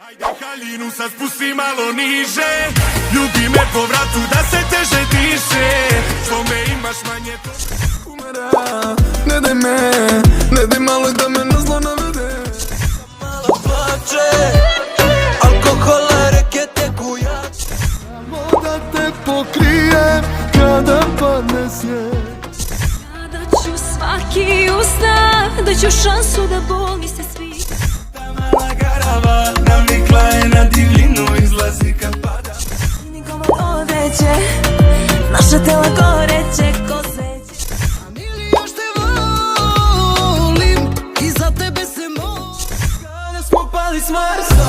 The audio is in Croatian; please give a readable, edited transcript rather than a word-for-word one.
Ajde haljinu sad spusti malo niže, ljubi me po vratu da se teže diše, što me imaš manje to... Kumera, ne daj me, ne daj malo da me na zlo navede. Malo plače, alkohola, rekete kujače. Samo da te pokrijem kada padne snijeg. Kada ću svaki uzna, da ću šansu da bol mi se svi. Ta mala garava navikla je na divljinu, izlazi kad pada. Nikom odeće, naša tela goreće ko zeće. A mili još te volim i za tebe se molim. Kada smo pali s Marsa